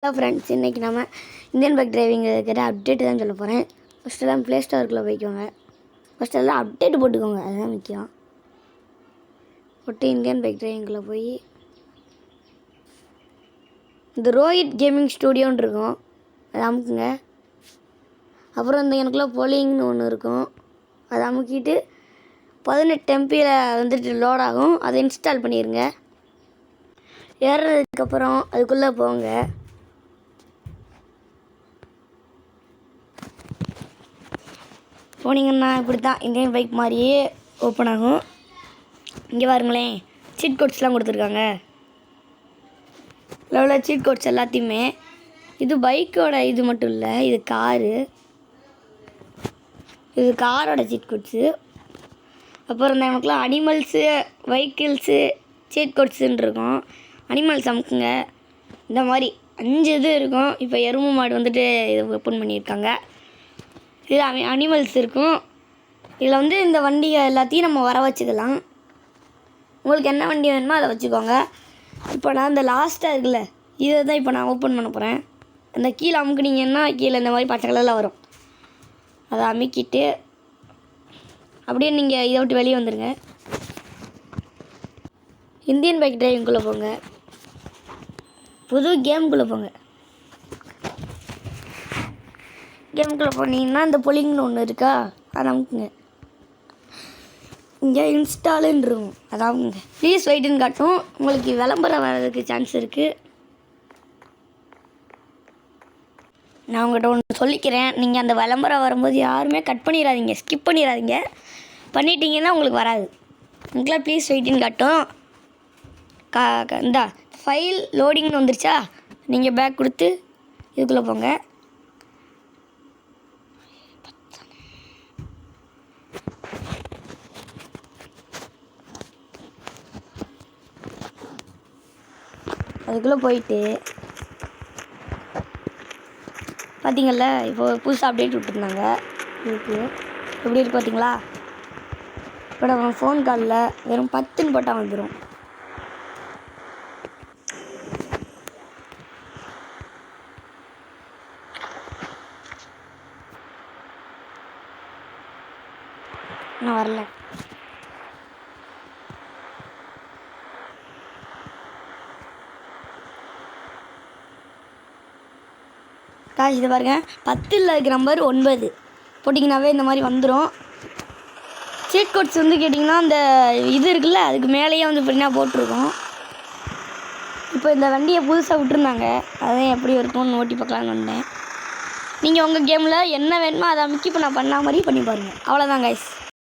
Hello friends, இன்றைக்கி நம்ம Indian bike driving இருக்கிற அப்டேட்டு தான் சொல்ல போகிறேன். ஃபஸ்ட்டெல்லாம் ப்ளே ஸ்டோருக்குள்ளே போய்க்கோங்க. ஃபஸ்ட்டெல்லாம் அப்டேட் போட்டுக்கோங்க, அதுதான் முக்கியம். போட்டு இந்தியன் பைக் டிரைவிங்குள்ளே போய் இந்த ரோஹித் கேமிங் ஸ்டூடியோன்னு இருக்கும், அதை அமுக்குங்க. அப்புறம் இந்த எனக்குள்ளே போலிங்னு ஒன்று இருக்கும், அதை அமுக்கிட்டு 18 MBயில் வந்துட்டு லோட் ஆகும். அதை இன்ஸ்டால் பண்ணிடுங்க. ஏறுறதுக்கப்புறம் அதுக்குள்ளே போங்க. போனீங்கன்னா இப்படி தான் இந்தியன் பைக் மாதிரியே ஓப்பன் ஆகும். இங்கே பாருங்களேன், சீட் கோட்ஸ்லாம் கொடுத்துருக்காங்க. லெவலில் சீட் கோட்ஸ் எல்லாத்தையுமே, இது பைக்கோட இது மட்டும் இல்லை, இது காரு, இது காரோட சீட் கோட்ஸு. அப்புறம் இந்த நமக்குலாம் அனிமல்ஸு, வெஹிக்கிள்ஸு, சீட் கோட்ஸுன்னு இருக்கும். அனிமல்ஸ் அமுக்குங்க. இந்த மாதிரி 5 இது இருக்கும். இப்போ எருமை மாடு வந்துட்டு இதை ஓப்பன் பண்ணியிருக்காங்க. இது அனிமல்ஸ் இருக்கும். இதில் வந்து இந்த வண்டியை எல்லாத்தையும் நம்ம வர வச்சுக்கலாம். உங்களுக்கு என்ன வண்டி வேணுமோ அதை வச்சுக்கோங்க. இப்போ நான் இந்த லாஸ்ட்டாக இருக்குல்ல, இதை தான் இப்போ நான் ஓப்பன் பண்ண போகிறேன். அந்த கீழே அமுக்குனீங்கன்னா கீழே இந்த மாதிரி பச்சை கலரில் வரும். அதை அமுக்கிட்டு அப்படியே நீங்கள் இதை விட்டு வெளியே வந்துடுங்க. இந்தியன் பைக் டிரைவிங்குள்ளே போங்க. புது கேமுக்குள்ளே போங்க. கேமுக்குள்ளே போனீங்கன்னா இந்த பொலிங்னு ஒன்று இருக்கா, அதை அமுக்குங்க. இங்கே இன்ஸ்டாலுன்னு இருக்கும், அதை அமுக்குங்க. ப்ளீஸ் வெயிட்டுன்னு காட்டும். உங்களுக்கு விளம்பரம் வர்றதுக்கு சான்ஸ் இருக்குது. நான் உங்கள்கிட்ட ஒன்று சொல்லிக்கிறேன், நீங்கள் அந்த விளம்பரம் வரும்போது யாருமே கட் பண்ணிடாதீங்க, ஸ்கிப் பண்ணிடாதீங்க. பண்ணிட்டீங்கன்னா உங்களுக்கு வராது. உங்களுக்குலாம் ப்ளீஸ் வெயிட்டுன்னு காட்டும். இந்த ஃபைல் லோடிங்னு வந்துருச்சா, நீங்கள் பேக் கொடுத்து இதுக்குள்ளே போங்க. அதுக்குள்ளே போயிட்டு பார்த்தீங்கள்ல, இப்போ புதுசாக அப்டேட் விட்டுருந்தாங்க. இதுக்கு எப்படி இருக்கு பார்த்தீங்களா? இப்போ நம்ம ஃபோன் காலில் வெறும் 10ன்னு போட்டால் வந்துடும். நான் வரல. காசு இது பாருங்கள், 10ல் இருக்கிற நம்பர் 9 போட்டிங்கனாவே இந்த மாதிரி வந்துடும். சீட் கோட்ஸ் வந்து கேட்டிங்கன்னா அந்த இது இருக்குல்ல, அதுக்கு மேலேயே வந்து இப்படின்னா போட்டிருக்கோம். இப்போ இந்த வண்டியை புதுசாக விட்டுருந்தாங்க, அதான் எப்படி இருக்கும்னு ஓட்டி பார்க்கலான்னு வந்தேன். நீங்கள் உங்கள் கேமில் என்ன வேணுமோ அதை அமைக்கி இப்போ நான் பண்ண மாதிரி பண்ணி பாருங்கள். அவ்வளோதான் கைஸ்.